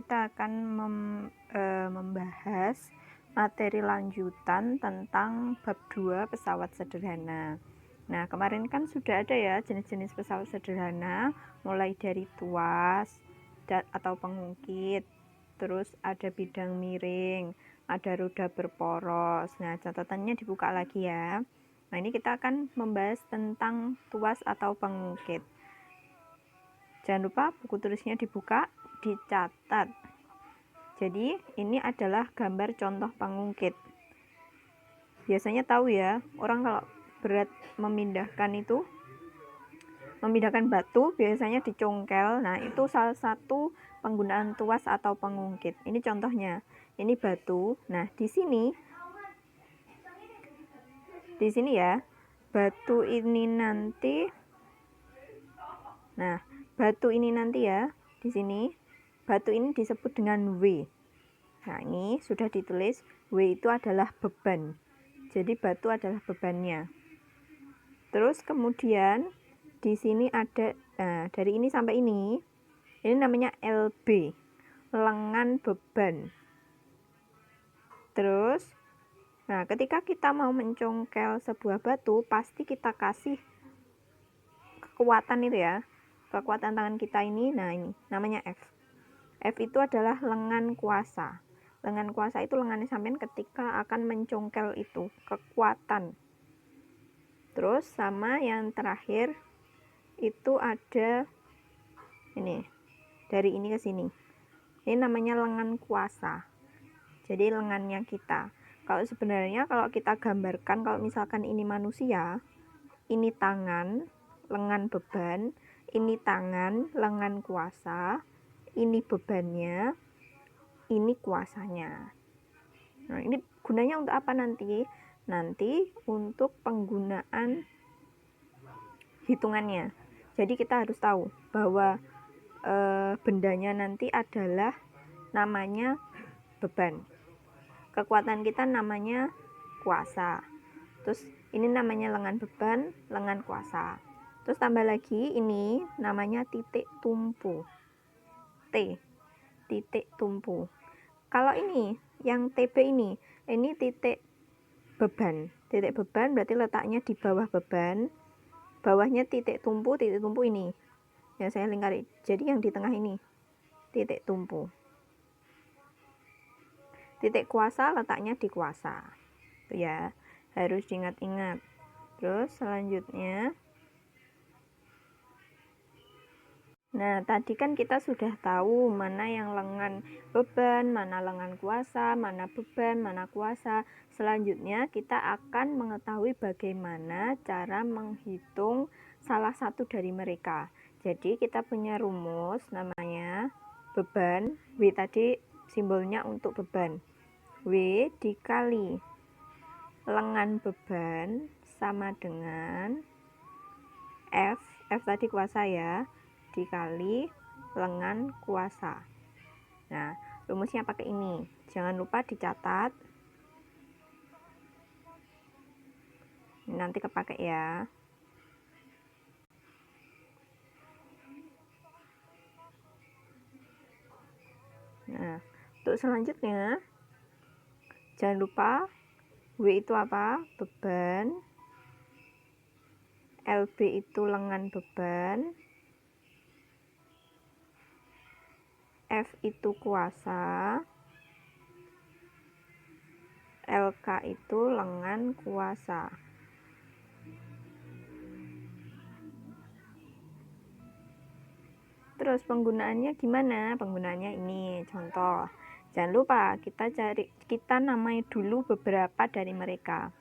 kita akan membahas materi lanjutan tentang bab 2 pesawat sederhana. Nah, kemarin kan sudah ada ya jenis-jenis pesawat sederhana, mulai dari tuas atau pengungkit, terus ada bidang miring, ada roda berporos. Nah, catatannya dibuka lagi ya. Nah, ini kita akan membahas tentang tuas atau pengungkit. Jangan lupa buku tulisnya dibuka, dicatat. Jadi, ini adalah gambar contoh pengungkit. Biasanya tahu ya, orang kalau berat memindahkan batu biasanya dicongkel. Nah, itu salah satu penggunaan tuas atau pengungkit. Ini contohnya. Ini batu. Nah, di sini ya, batu ini nanti ya, di sini batu ini disebut dengan W. Nah, ini sudah ditulis W itu adalah beban. Jadi batu adalah bebannya. Terus kemudian di sini ada dari ini sampai ini namanya LB, lengan beban. Terus ketika kita mau mencongkel sebuah batu, pasti kita kasih kekuatan itu ya. Kekuatan tangan kita ini, ini namanya F. F itu adalah lengan kuasa. Lengan kuasa itu lengannya sampean ketika akan mencongkel itu, kekuatan. Terus sama yang terakhir itu ada ini, dari ini ke sini. Ini namanya lengan kuasa. Jadi lengannya kita. Kalau sebenarnya kalau kita gambarkan, kalau misalkan ini manusia, ini tangan, lengan beban, ini tangan, lengan kuasa, ini bebannya, ini kuasanya. Nah, ini gunanya untuk apa nanti? Nanti untuk penggunaan hitungannya. Jadi kita harus tahu bahwa bendanya nanti adalah namanya beban. Kekuatan kita namanya kuasa. Terus ini namanya lengan beban, lengan kuasa. Terus tambah lagi ini namanya titik tumpu. T, titik tumpu. Kalau ini yang TB ini titik beban. Titik beban berarti letaknya di bawah beban. Bawahnya titik tumpu ini. Yang saya lingkari. Jadi yang di tengah ini titik tumpu. Titik kuasa letaknya di kuasa. Itu ya, harus diingat-ingat. Terus selanjutnya, nah tadi kan kita sudah tahu mana yang lengan beban, mana lengan kuasa, mana beban, mana kuasa. Selanjutnya kita akan mengetahui bagaimana cara menghitung salah satu dari mereka. Jadi kita punya rumus namanya beban, W tadi simbolnya untuk beban. W dikali lengan beban sama dengan F tadi kuasa ya, dikali lengan kuasa. Nah, rumusnya pakai ini. Jangan lupa dicatat. Nanti kepake ya. Nah, untuk selanjutnya jangan lupa W itu apa? Beban. LB itu lengan beban. F itu kuasa. LK itu lengan kuasa. Terus penggunaannya gimana? Penggunaannya ini contoh. Jangan lupa kita namai dulu beberapa dari mereka.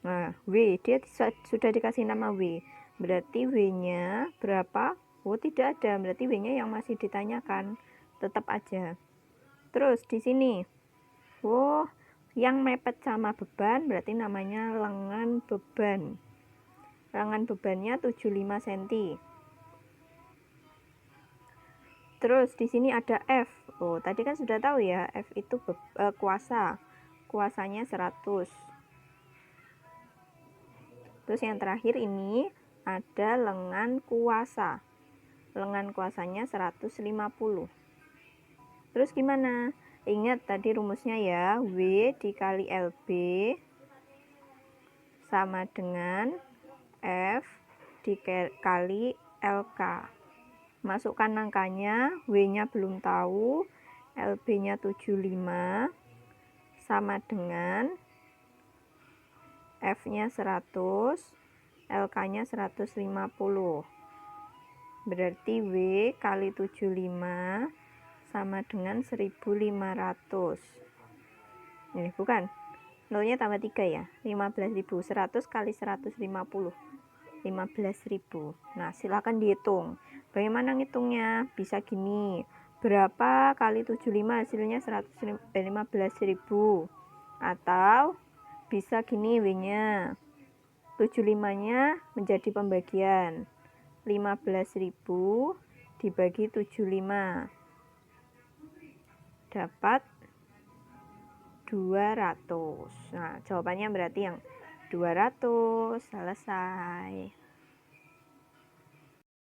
Nah, W dia sudah dikasih nama W. Berarti W-nya berapa? Oh, tidak ada. Berarti W-nya yang masih ditanyakan. Tetap aja. Terus di sini. Oh, yang mepet sama beban berarti namanya lengan beban. Lengan bebannya 75 cm. Terus di sini ada F. Oh, tadi kan sudah tahu ya, F itu kuasa. Kuasanya 100. Terus yang terakhir ini ada lengan kuasa. Lengan kuasanya 150. Terus gimana? Ingat tadi rumusnya ya, W dikali LB sama dengan F dikali LK. Masukkan angkanya, W-nya belum tahu, LB-nya 75 sama dengan F-nya 100, LK-nya 150. Berarti W kali 75 sama dengan 1500. Ini bukan. Nolnya tambah 3 ya. 15.000. 100 kali 150. 15.000. Nah, silakan dihitung. Bagaimana ngitungnya? Bisa gini. Berapa kali 75 hasilnya 15.000. Atau bisa gini W-nya. 75-nya menjadi pembagian. 15.000 dibagi 75 dapat 200. Nah, jawabannya berarti yang 200. Selesai.